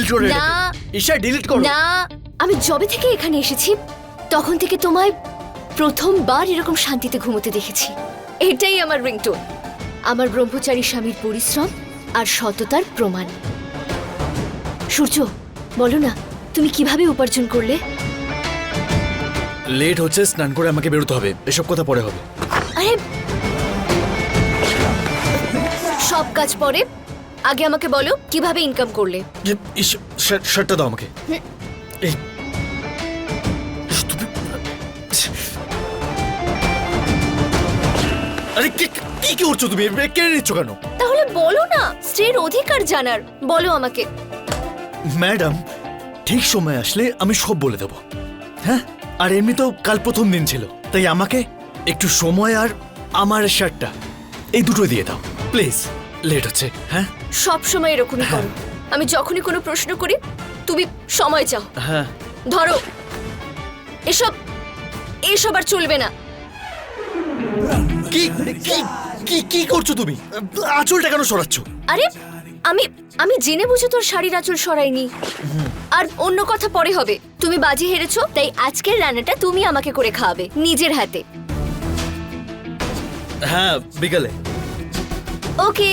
Delete করে না। Isha delete করো না, আমি যবে থেকে এখানে এসেছি তখন থেকে তোমায় প্রথমবার এরকম শান্তিতে ঘুমোতে দেখেছি। এটাই আমার রিংটোন, আমার ব্রহ্মচারী স্বামীর পরিশ্রম আর সততার প্রমাণ। সূর্য, বলো না তুমি কিভাবে উপার্জন করলে? লেট হচ্ছে, স্নান করে আমাকে বেরোতে হবে, এসব কথা পরে হবে। আরে সব কাজ পরে, আগে আমাকে বলো কিভাবে ইনকাম করলে। শার্টটা দাও আমাকে। এই আরে কি কি করছো তুমি? কেড়ে নিচ্ছ কেন? তাহলে বলো না, স্ত্রীর অধিকার জানার, বলো আমাকে। ম্যাডাম, ঠিক সময় আসলে আমি সব বলে দেব। হ্যাঁ, আর এমনি তো কাল প্রথম দিন ছিল, তাই আমাকে একটু সময় আর আমার শার্টটা এই দুটোই দিয়ে দাও প্লিজ। লেট হচ্ছে। হ্যাঁ সব সময় এরকমই করো, আমি যখনই কোনো প্রশ্ন করি তুমি সময় চাও। হ্যাঁ, ধরো, এসব এসব আর চলবে না। কি কি কি কি করছো তুমি? আঁচলটা কেন সরাচ্ছ? আরে আমি আমি জেনে বুঝে তোর শাড়ির আঁচল সরাইনি। আর অন্য কথা পরে হবে, তুমি বাজি হেরেছো, তাই আজকের রান্নাটা তুমি আমাকে করে খাওয়াবে নিজের হাতে। হ্যাঁ, বিকালে। ওকে।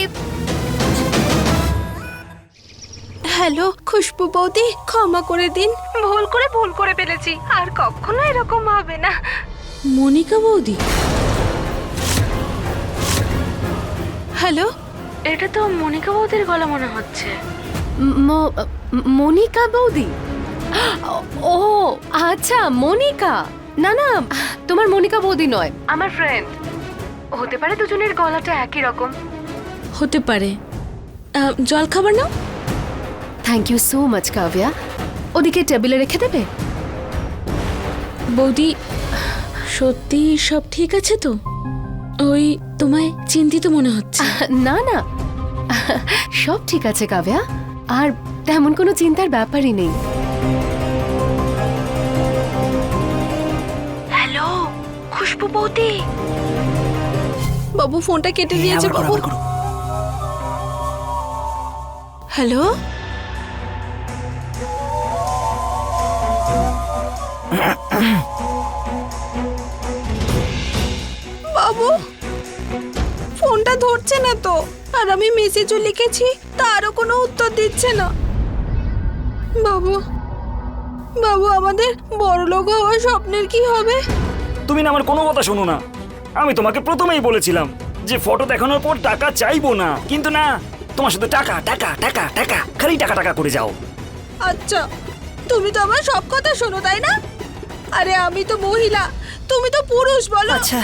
হ্যালো খুশবু বৌদি, ক্ষমা করে দিন, ভুল করে ফেলেছি, আর কখনো এরকম হবে না। মনিকা বৌদি? হ্যালো, এটা তো মনিকা বৌদির গলা মনে হচ্ছে। মনিকা বৌদি? ও আচ্ছা, মনিকা। না না, তোমার মনিকা বৌদি নয়, আমার ফ্রেন্ড। হতে পারে দুজনের গলাটা একই রকম। হতে পারে। জল খাবার নাও। Thank you so much Kavya. ওদিকে টেবিলে রেখে দেবে? বৌদি, সত্যি সব ঠিক আছে তো? ওই তোমায় চিন্তিত মনে হচ্ছে। না না, সব ঠিক আছে কাব্যা, আর তেমন কোনো চিন্তার ব্যাপারই নেই। হ্যালো খুশবু বৌদি। বাবু ফোনটা কেটে দিয়েছে বাবু। হ্যালো, বাবু ফোনটা ধরছে না তো, আর আমি মেসেজও লিখেছি তারও কোনো উত্তর দিচ্ছে না। বাবু বাবু, আমাদের বড়লোক হওয়ার স্বপ্নের কি হবে? তুমি না আমার কোনো কথা শোনো না। আমি তোমাকে প্রথমেই বলেছিলাম যে ফটো দেখানোর পর টাকা চাইবো না, কিন্তু না, তোমার সাথে টাকা টাকা টাকা টাকা খালি টাকা টাকা করে যাও। আচ্ছা, তুমি তো আমার সব কথা শোনো তাই না? আরে আমি তো মহিলা, তুমি তো পুরুষ, বলো। আচ্ছা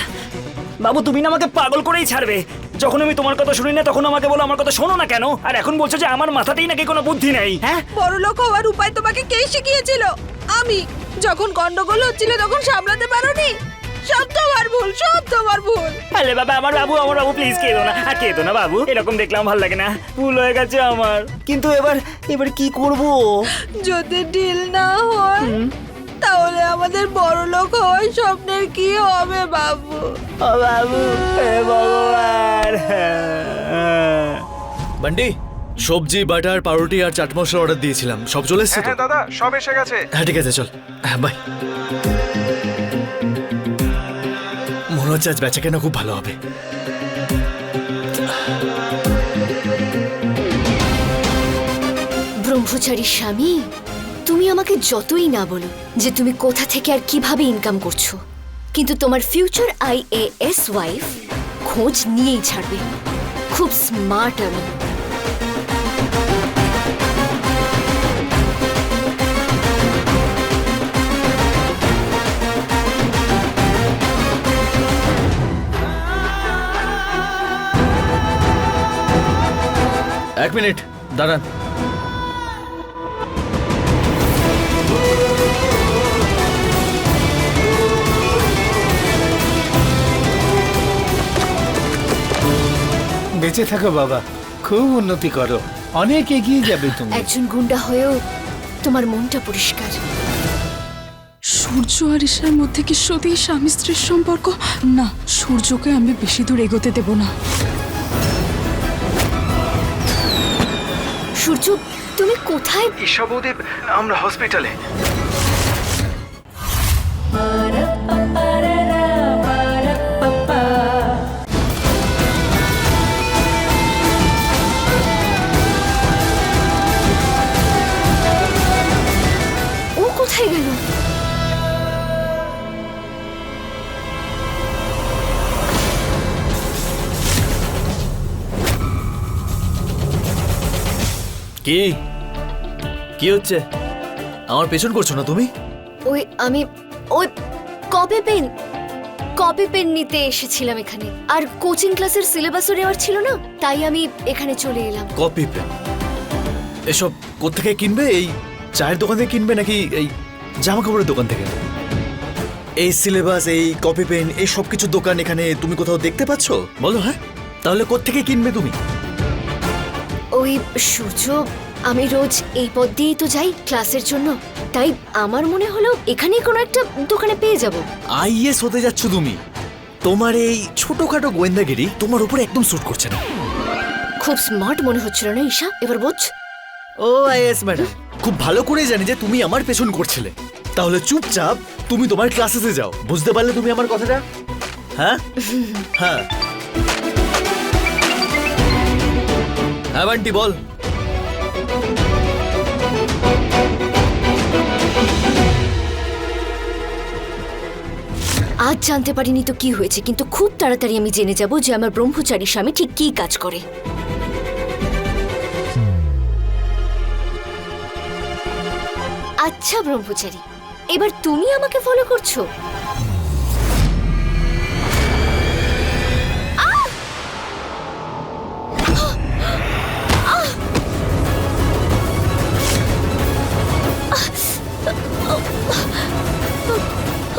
বাবু, তুমি না আমাকে পাগল করেই ছাড়বে। যখন আমি তোমার কথা শুনি না তখন আমাকে বলো আমার কথা শোনো না কেন, আর এখন বলছো যে আমার মাথাতেই নাকি কোনো বুদ্ধি নেই। হ্যাঁ, বড়লোক হওয়ার উপায় তোমাকে কে শিখিয়েছিল? আমি যখন গন্ডগোল হচ্ছিল তখন সামলাতে পারোনি। সব তোমার ভুল, সব তোমার ভুল। আরে বাবা, আমার বাবু প্লিজ কেঁদো না, আর কেঁদো না বাবু, এরকম দেখলাম ভালো লাগে না, ভুল হয়ে গেছে আমার। কিন্তু এবার কি করব? যদি ডিল না হয় তাহলে আমাদের বড়লোক হওয়ার স্বপ্নের কি হবে বাবু? ও বাবু, হে ভগবান। বান্ডি, সবজি, বাটার, পাউরুটি আর চাট মশলা অর্ডার দিয়েছিলাম, সব চলে এসেছে তো? হ্যাঁ দাদা, সব এসে গেছে। হ্যাঁ ঠিক আছে, চল। হ্যাঁ বাই। মনে হচ্ছে আজ বেচা কেনা খুব ভালো হবে। ব্রহ্মচারী স্বামী, তুমি আমাকে যতই না বলো যে তুমি কোথা থেকে আর কিভাবে ইনকাম করছো, কিন্তু তোমার ফিউচার IAS ওয়াইফ খোঁজ নিয়েই ছাড়বে। খুব স্মার্ট আমি। এক মিনিট দাঁড়ান। বেঁচে থাকো বাবা, খুব উন্নতি করো, অনেক এগিয়ে যাবে তুমি। একজন গুন্ডা হয়েও তোমার মনটা পরিষ্কার। সূর্য আর ঈশার মধ্যে কি সত্যি স্বামী স্ত্রীর সম্পর্ক? না, সূর্যকে আমি বেশি দূর এগোতে দেব না। সূর্য, তুমি কোথায়? ঈশা বৌদি, আমরা হসপিটালে। ও কোথায় গেল? কি কি হচ্ছে? আমার পেছন করছো না তুমি? ওই কপি পেন নিতে এসেছিলাম এখানে, আর কোচিং ক্লাসের সিলেবাসও নেওয়ার ছিল না, তাই আমি এখানে চলে এলাম। কপি পেন এসব কোত্থেকে কিনবে? এই চায়ের দোকান থেকে কিনবে নাকি এই জামা কাপড়ের দোকান থেকে? এই সিলেবাস, এই কপি পেন, এই সব কিছু দোকান এখানে তুমি কোথাও দেখতে পাচ্ছ? বলো। হ্যাঁ, তাহলে কোত্থেকে কিনবে তুমি? ওই সূর্য, আমি রোজ এই পথ দিয়েই তো যাই ক্লাসের জন্য, তাই আমার মনে হলো এখানেই কোনো একটা দোকানে পেয়ে যাব। আইএস হতে যাচ্ছ তুমি? তোমার এই ছোটখাটো গোয়েন্দাগিরি তোমার উপরে একদম স্যুট করছে না। খুব স্মার্ট মনে হচ্ছিল না ঈশা, এবার বোঝ। ও আইএস ম্যাডাম, খুব ভালো করে জানি যে তুমি আমার পেছন করছিলে। তাহলে চুপচাপ তুমি তোমার ক্লাসেসে যাও। বুঝতে পারলে তুমি আমার কথাটা? হ্যাঁ হ্যাঁ হ্যাঁ বান্টি বল। আজ জানতে পারিনি তো কি হয়েছে, কিন্তু খুব তাড়াতাড়ি আমি জেনে যাব যে আমার ব্রহ্মচারী স্বামী ঠিক কি কাজ করে। আচ্ছা ব্রহ্মচারী, এবার তুমি আমাকে ফলো করছো?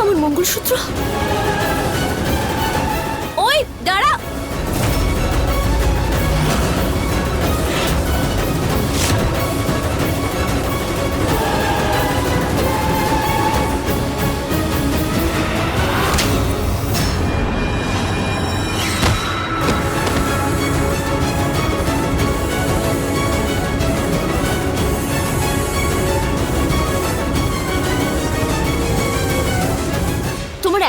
আমার মঙ্গলসূত্র! ওই দাঁড়া!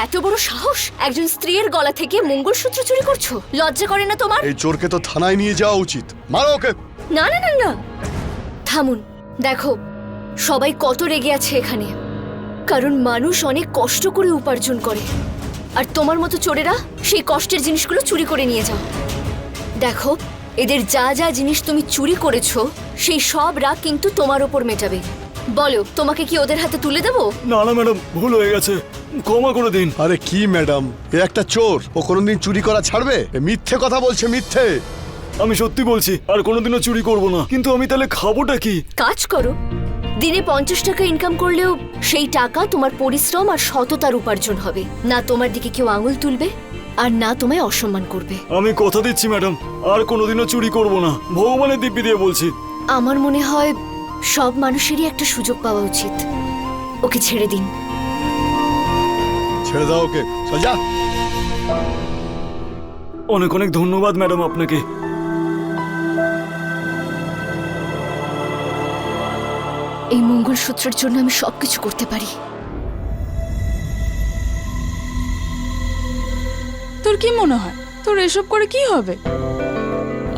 এত বড় সাহস, একজন স্ত্রীর গলা থেকে মঙ্গলসূত্র চুরি করছো? লজ্জা করে না তোমার? এই চোরকে তো থানায় নিয়ে যাওয়া উচিত। মারো ওকে। না না না না, থামুন। দেখো, সবাই কত রেগে আছে এখানে, কারণ মানুষ অনেক কষ্ট করে উপার্জন করে, আর তোমার মতো চোরেরা সেই কষ্টের জিনিসগুলো চুরি করে নিয়ে যাও। দেখো, এদের যা যা জিনিস তুমি চুরি করেছো সেই সব রাগ কিন্তু তোমার ওপর মেটাবে। বলো, তোমাকে কি ওদের হাতে তুলে দেবো? না না ম্যাডাম, ভুল হয়ে গেছে, ক্ষমা করে দিন। আরে কি ম্যাডাম, এ একটা চোর, ও কোনোদিন চুরি করা ছাড়বে? এ মিথ্যে কথা বলছে, মিথ্যে। আমি সত্যি বলছি, আর কোনোদিনও চুরি করব না। কিন্তু আমি তাহলে খাবোটা কি? কাজ করো, দিনে 50 টাকা ইনকাম করলেও সেই টাকা তোমার পরিশ্রম আর সততার উপার্জন হবে। না তোমার দিকে কেউ আঙুল তুলবে, আর না তোমায় অসম্মান করবে। আমি কথা দিচ্ছি ম্যাডাম, আর কোনোদিনও চুরি করব না, ভগবানের দিব্যি দিয়ে বলছি। আমার মনে হয় সব মানুষেরই একটা সুযোগ পাওয়া উচিত। ওকে ছেড়ে দিন। ছেড়ে দাও ওকে, চল যা। অনেক অনেক ধন্যবাদ ম্যাডাম আপনাকে। এই মঙ্গলসূত্রের জন্য আমি সবকিছু করতে পারি। তোর কি মনে হয় তোর এসব করে কি হবে?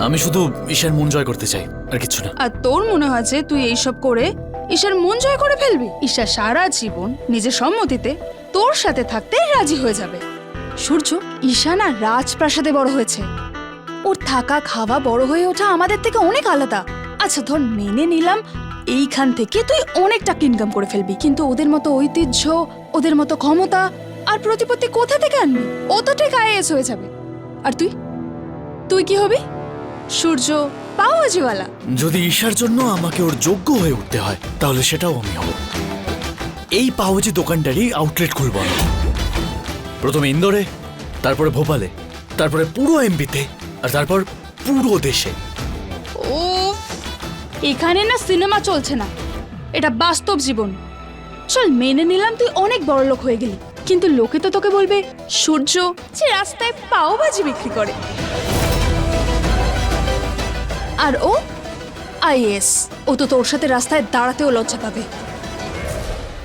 আমি শুধু ঈশার মন জয় করতে চাই, আর কিছু না। আর তোর মনে হয় যে তুই এইসব করে ঈশার মন জয় করে ফেলবি? ঈশা সারা জীবন নিজের সম্মতিতে তোর সাথে থাকতে রাজি হয়ে যাবে। সূর্য, ঈশা না রাজপ্রাসাদে বড় হয়েছে, ওর থাকা খাওয়া বড় হয়ে ওঠা আমাদের থেকে অনেক আলাদা। আচ্ছা ধর মেনে নিলাম এইখান থেকে তুই অনেক টাকা ইনকাম করে ফেলবি, কিন্তু ওদের মতো ঐতিহ্য, ওদের মতো ক্ষমতা আর প্রতিপত্তি কোথা থেকে আনবি? ও তো ঠিক আইএস হয়ে যাবে। আর তুই তুই কি হবি? সূর্য পাওয়াজিওয়ালা। যদি ঈশার জন্য আমাকে ওর যোগ্য হয়ে উঠতে হয়, তাহলে সেটাও আমি হব। এই পাওয়াজি দোকানটারই আউটলেট খুলব আমি। প্রথমে ইন্দোরে, তারপরে ভোপালে, তারপরে পুরো এমপিতে, আর তারপর পুরো দেশে। ও, এখানে না সিনেমা চলছে না, এটা বাস্তব জীবন। চল মেনে নিলাম তুই অনেক বড় লোক হয়ে গেলি, কিন্তু লোকে তো তোকে বলবে সূর্য যে রাস্তায় পাও ভাজি বিক্রি করে। আর ও আইএস ও তো তোর সাথে রাস্তায় দাঁড়াতেও লজ্জা পাবে।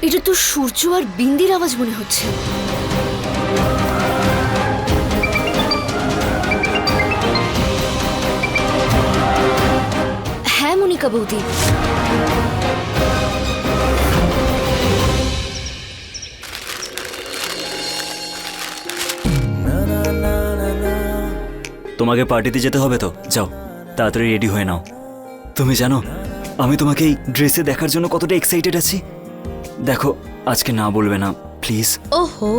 এটা তো সূর্য আর বিন্দির আওয়াজ মনে হচ্ছে। হ্যাঁ মনিকা বৌদি, তোমাকে পার্টিতে যেতে হবে তো, যাও তাড়াতাড়ি রেডি হয়ে নাও। তুমি জানো আমি তোমাকে এই ড্রেসে দেখার জন্য কতটা এক্সাইটেড আছি। দেখো আজকে না বলবে না প্লিজ। ওহো,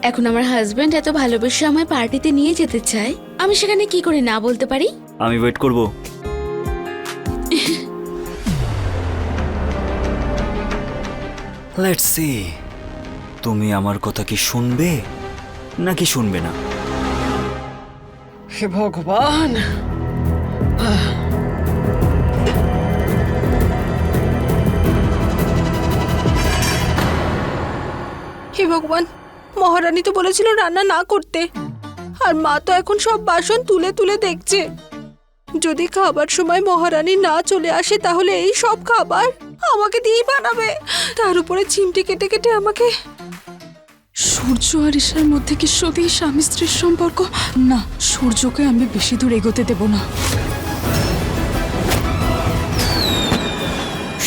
এখন আমার হাজবেন্ড এত ভালোবেসে আমায় পার্টিতে নিয়ে যেতে চায়, আমি সেখানে কি করে না বলতে পারি? আমি ওয়েট করব। লেটস সি তুমি আমার কথা কি শুনবে নাকি শুনবে না। হে ভগবান, হে ভগবান, মহারানী তো বলেছিল রান্না না করতে, আর মা তো এখন সব বাসন তুলে তুলে দেখছে। যদি খাবার সময় মহারানী না চলে আসে তাহলে এই সব খাবার আমাকে দিয়েই বানাবে, তার উপরে চিমটি কেটে কেটে আমাকে। সূর্য আর ঈশার মধ্যে কি সত্যি স্বামী স্ত্রীর সম্পর্ক? না, সূর্যকে আমি বেশি দূর এগোতে দেব না।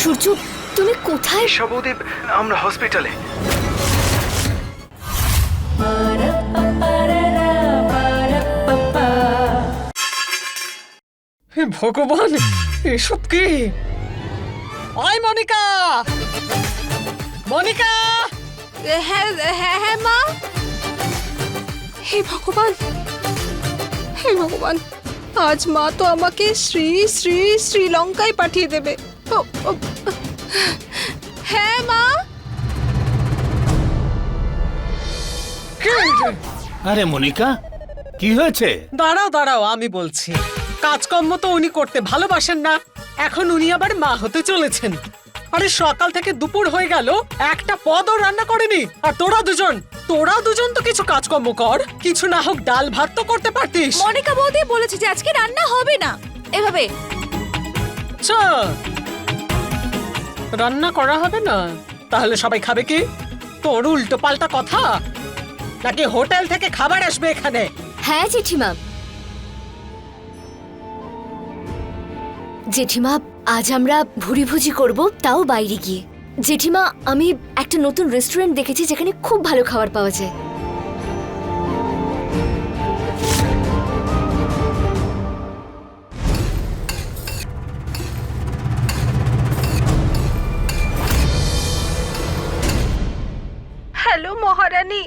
সূর্য তুমি কোথায়? সবুদীপ, আমরা হসপিটালে। হে ভগবান, এসব কি? আয় মনিকা, মনিকা! হ্যাঁ হ্যাঁ হ্যাঁ মা। হে ভগবান, হে ভগবান, আজ মা তো আমাকে শ্রীলঙ্কায় পাঠিয়ে দেবে। ও, ও, হ্যাঁ মা। কি হয়েছে? আরে মনিকা, কি হয়েছে? দাঁড়াও দাঁড়াও, আমি বলছি। কাজকর্ম তো উনি করতে ভালোবাসেন না, এখন উনি আবার মা হতে চলেছেন। আরে সকাল থেকে দুপুর হয়ে গেল, একটা পদও রান্না করেনি। আর তোরা দুজন তো কিছু কাজকর্ম কর, কিছু না হোক ডাল ভাত তো করতে পারতিস। মনিকা বৌদি বলেছে যে আজকে রান্না হবে না। এভাবে আচ্ছা, রান্না করা হবে না? তাহলে সবাই খাবে কি? তোর উল্টো পাল্টা কথা, নাকি হোটেল থেকে খাবার আসবে এখানে? হ্যাঁ জেঠিমা। জেঠিমা, আজ আমরা ভুরি করব, তাও বাইরে গিয়ে। জেঠিমা, আমি একটা নতুন রেস্টুরেন্ট দেখেছি যেখানে খুব ভালো খাবার পাওয়া যায়। হ্যালো মহারানী,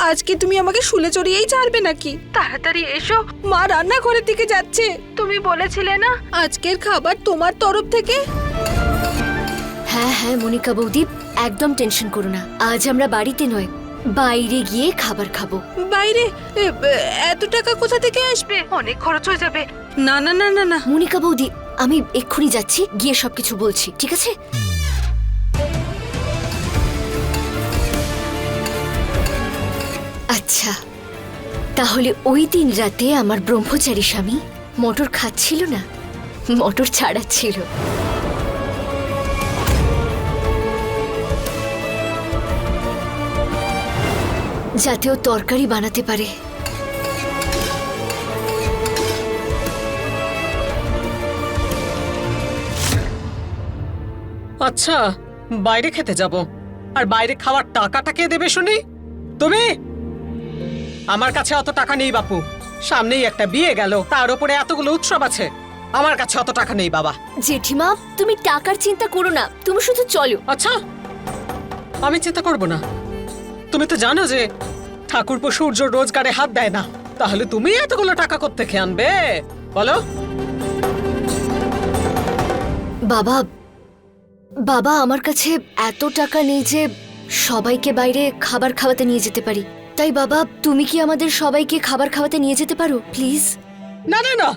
আজকে তুমি আমাকে শুলে চড়িয়েই ছাড়বে নাকি? তাড়াতাড়ি এসো, মা রান্নাঘরের দিকে যাচ্ছে। তুমি বলেছিলে না আজকের খাবার তোমার তরফ থেকে। হ্যাঁ হ্যাঁ মনিকা বৌদি, একদম টেনশন করো না। আজ আমরা বাড়িতে নয়, বাইরে গিয়ে খাবার খাবো। বাইরে? এত টাকা কোথা থেকে আসবে? অনেক খরচ হয়ে যাবে। না না না না না। মনিকা বৌদি, আমি এক্ষুনি যাচ্ছি, গিয়ে সবকিছু বলছি, ঠিক আছে? আচ্ছা, তাহলে ওই দিন রাতে আমার ব্রহ্মচারী স্বামী মটর খাচ্ছিল না, মটর ছাড়াচ্ছিল। যাতে ও তরকারি বানাতে পারে। আচ্ছা, বাইরে খেতে যাব, আর বাইরে খাওয়ার টাকাটা কে দেবে শুনি? তুমি? আমার কাছে অত টাকা নেই বাপু, সামনেই একটা বিয়ে গেল, তার উপরে এতগুলো উৎসব আছে, আমার কাছে অত টাকা নেই বাবা। জেঠিমা, তুমি টাকার চিন্তা করো না, তুমি শুধু চলো। আচ্ছা, আমি চিন্তা করব না? তুমি তো জানো যে ঠাকুরপো সূর্য রোজগারে হাত দেয় না, তাহলে তুমি এতগুলো টাকা কোত্থেকে আনবে বলো? বাবা, বাবা, আমার কাছে এত টাকা নেই যে সবাইকে বাইরে খাবার খাওয়াতে নিয়ে যেতে পারি। তাই বাবা, তুমি কি আমাদের সবাইকে খাবার খাওয়াতে নিয়ে যেতে পারো প্লিজ? না না না,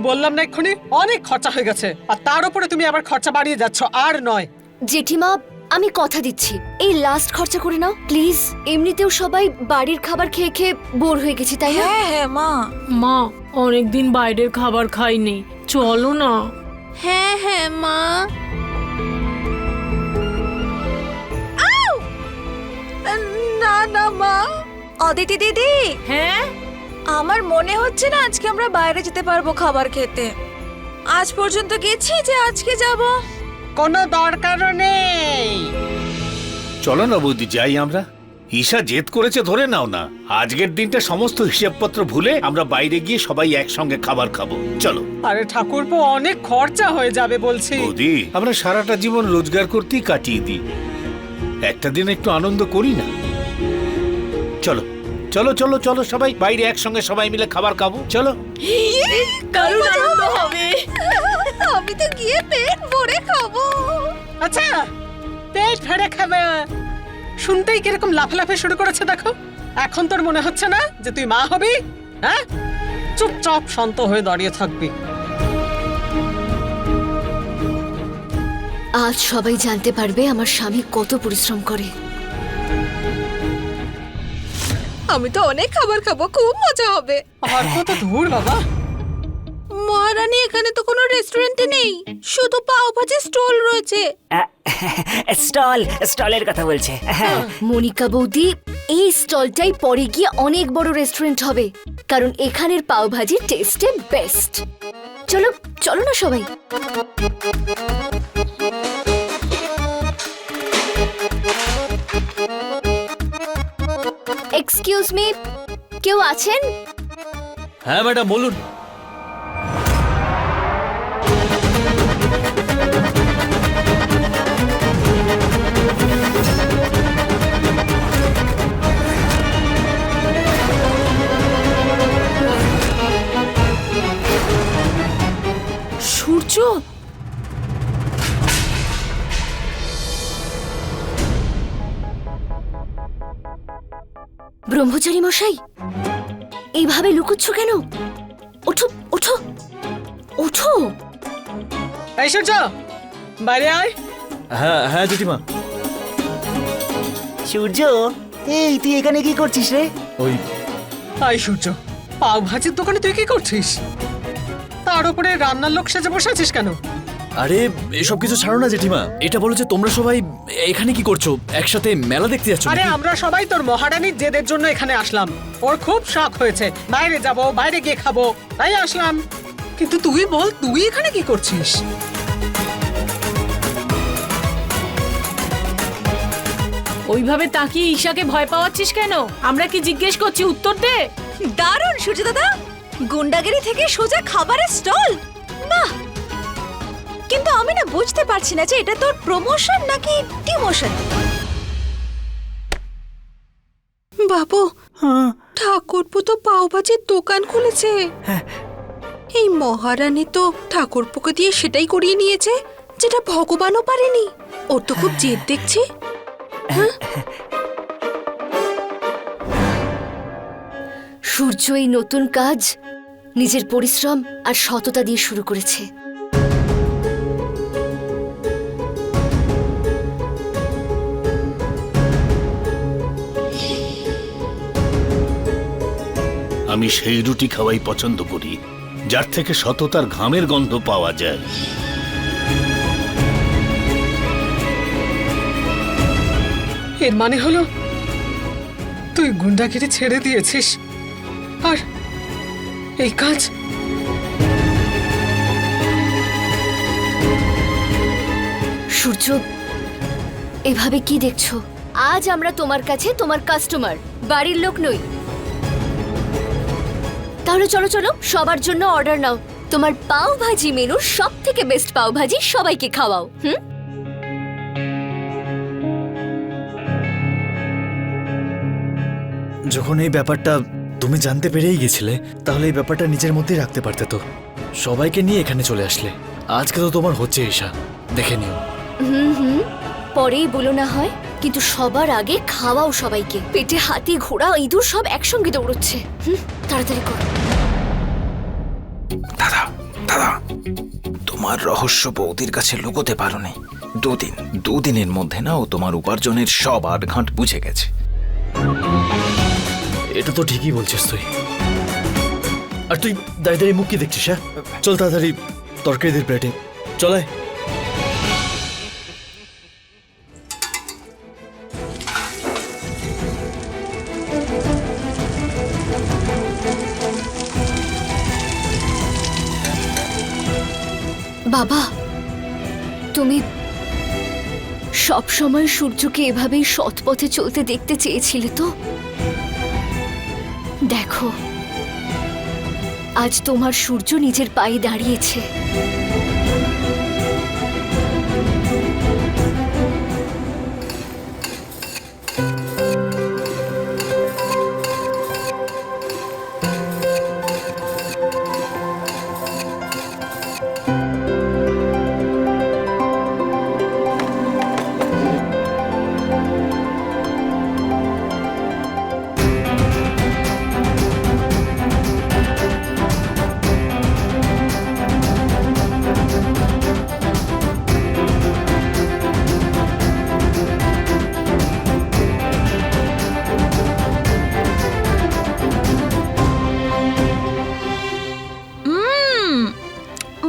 বললাম না এক্ষুনি, অনেক খরচা হয়ে গেছে, আর তার উপরে তুমি আবার খরচা বাড়িয়ে যাচ্ছ। আর নয় জেঠিমা, আমি কথা দিচ্ছি, এই লাস্ট খরচা করে নাও প্লিজ। এমনিতেও সবাই বাড়ির খাবার খেয়ে খেয়ে বোর হয়ে গেছি, তাই না? হ্যাঁ হ্যাঁ মা। মা, অনেকদিন বাইরের খাবার খাইনি, চলো না। হ্যাঁ হ্যাঁ মা। না না মা। অদিতি দিদি, হ্যাঁ আমার মনে হচ্ছে না আজকে আমরা বাইরে যেতে পারবো খাবার খেতে। আজ পর্যন্ত গেছি যে আজকে যাব। কোনো দরকারও নেই। চলো না বৌদি, যাই আমরা। ঈশা জেদ করেছে, ধরে নাও না। আজকের দিনটা সমস্ত হিসাবপত্র ভুলে আমরা বাইরে গিয়ে সবাই একসঙ্গে খাবার খাবো। চলো। আরে ঠাকুরপো, অনেক খরচা হয়ে যাবে বলছি। বৌদি, আমরা সারাটা জীবন রোজগার করতেই কাটিয়ে দিই, একটা দিন একটু আনন্দ করি না? চলো চলো চলো চলো, সবাই বাইরে একসঙ্গে সবাই মিলে খাবার খাবো। চলো। দারুণ আনন্দ হবে। আমি তো গিয়ে পেট ভরে খাবো। আচ্ছা, পেট ভরে খাবে শুনতেই কিরকম লাফালাফি শুরু করেছে দেখো। এখন তোর মনে হচ্ছে না যে তুই মা হবি? হ্যাঁ, চুপচাপ শান্ত হয়ে দাঁড়িয়ে থাকবি। আজ সবাই জানতে পারবে আমার স্বামী কত পরিশ্রম করে। আমি তো অনেক খাবার খাবো, খুব মজা হবে। আর কত দূর বাবা। মহারানী, এখানে তো কোনো রেস্টুরেন্টে নেই, শুধু পাও ভাজি স্টল রয়েছে। স্টলের কথা বলছে। মনিকা বৌদি, এই স্টলটাই পরে গিয়ে অনেক বড় রেস্টুরেন্ট হবে, কারণ এখানের পাওভাজির টেস্টে বেস্ট। চলো চলো না সবাই। এক্সকিউজ মি, কেউ আছেন? হ্যাঁ ম্যাডাম, বলুন। সূর্য, ব্রহ্মচারী মশাই, এইভাবে লুকোচ্ছ কেন? ওঠো ওঠো ওঠো। এই সূর্য, বাইরে আয়। হ্যাঁ হ্যাঁ জেঠিমা। সূর্য, এই তুই এখানে কি করছিস রে? ওই আয় সূর্য, পাও ভাজির দোকানে তুই কি করছিস? তার উপরে রান্নার লোক সেজে বসে আছিস কেন? আরে এসব কিছু ছাড়ো না জেঠিমা, এটা বলো যে তোমরা সবাই এখানে কি করছো? একসাথে মেলা দেখতে যাচ্ছ আরে নাকি? আমরা সবাই তোর মহারানীর জেদের জন্য এখানে আসলাম। ওর খুব শখ হয়েছে বাইরে যাব, বাইরে গিয়ে খাবো, তাই আসলাম। কিন্তু তুই বল, তুই এখানে কি করছিস? ওইভাবে তাকিয়ে ঈশাকে ভয় পাওয়াচ্ছিস কেন? আমরা কি জিজ্ঞেস করছি, উত্তর দে। দারুণ সূর্য দাদা, গুন্ডাগিরি থেকে সোজা খাবারের স্টল। বাহ, কিন্তু আমি না বুঝতে পারছি না যে এটা তোর প্রমোশন নাকি ডিমোশন। বাবু, ঠাকুরপো তো পাওভাজির দোকান খুলেছে। এই মহারানী তো ঠাকুরপোকে দিয়ে সেটাই করিয়ে নিয়েছে যেটা ভগবানও পারেনি। ওর তো খুব জেদ দেখছি। সূর্য এই নতুন কাজ নিজের পরিশ্রম আর সততা দিয়ে শুরু করেছে। আমি সেই রুটি খাওয়াই পছন্দ করি যার থেকে সততার ঘামের গন্ধ পাওয়া যায়। এর মানে হলো তুই গুন্ডাগিরি ছেড়ে দিয়েছিস আর এই কাজ। সূর্য, এভাবে কি দেখছো? আজ আমরা তোমার কাছে তোমার কাস্টমার, বাড়ির লোক নই। তাহলে চলো চলো, সবার জন্য অর্ডার নাও। তোমার পাও ভাজি মেনুর সব থেকে বেস্ট পাও ভাজি সবাইকে খাওয়াও। যখন এই ব্যাপারটা তুমি জানতে পেরেই গেছিলে, তাহলে এই ব্যাপারটা নিজের মধ্যেই রাখতে পারতে তো। সবাইকে নিয়ে এখানে চলে আসলে। আজকে তো তোমার হচ্ছে ঈশা, দেখে নিও। পরেই বলো না হয়, কিন্তু সবার আগে খাওয়াও সবাইকে। পেটে হাতি, ঘোড়া, ইঁদুর সব একসঙ্গে দৌড়চ্ছে। তাড়াতাড়ি করো। দাদা দাদা, তোমার রহস্য বৌদির কাছে লুকোতে পারোনি। দুদিনের মধ্যে না ও তোমার উপার্জনের সব আটঘাট বুঝে গেছে। এটা তো ঠিকই বলছিস তুই। আর তুই দাঁড়িয়ে দাঁড়িয়ে মুখ কি দেখছিস? হ্যাঁ, চল তাড়াতাড়ি তরকারিদের প্লেটে চলে। বাবা, তুমি সব সময় সূর্যকে এভাবেই সৎ পথে চলতে দেখতে চেয়েছিলে তো? দেখো, আজ তোমার সূর্য নিজের পায়ে দাঁড়িয়েছে।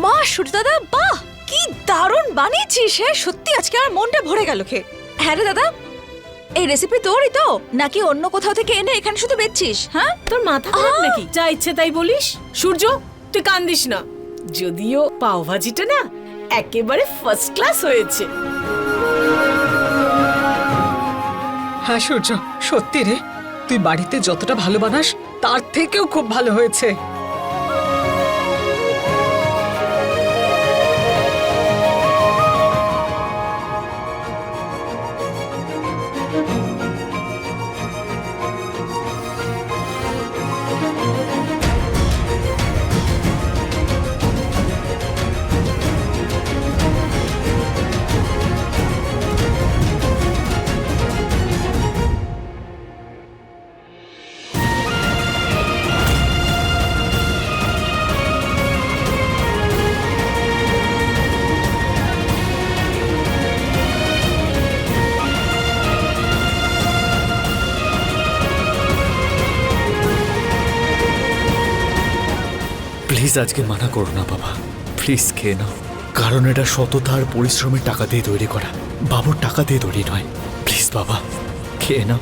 বাহ সূর্য দাদা, বাহ কি দারুণ বানিয়েছিস! হ্যাঁ সত্যি আজকে আমার মনটা ভরে গেল খেয়ে। হ্যাঁ রে দাদা, এই রেসিপি তোরই তো নাকি অন্য কোথাও থেকে এনে এখানে শুধু বেচছিস? হ্যাঁ তোর মাথা খারাপ নাকি? যা ইচ্ছে তাই বলিস। সূর্য, তুই কান্দিস না, যদিও পাও ভাজিটা না একেবারে ফার্স্ট ক্লাস হয়েছে। হ্যাঁ সূর্য, সত্যি রে, তুই বাড়িতে যতটা ভালো বানাস তার থেকেও খুব ভালো হয়েছে। প্লিজ আজকে মানা করো না বাবা, প্লিজ খেয়ে নাও। কারণ এটা সততা আর পরিশ্রমের টাকা দিয়ে তৈরি করা, বাবুর টাকা দিয়ে তৈরি নয়। প্লিজ বাবা, খেয়ে নাও।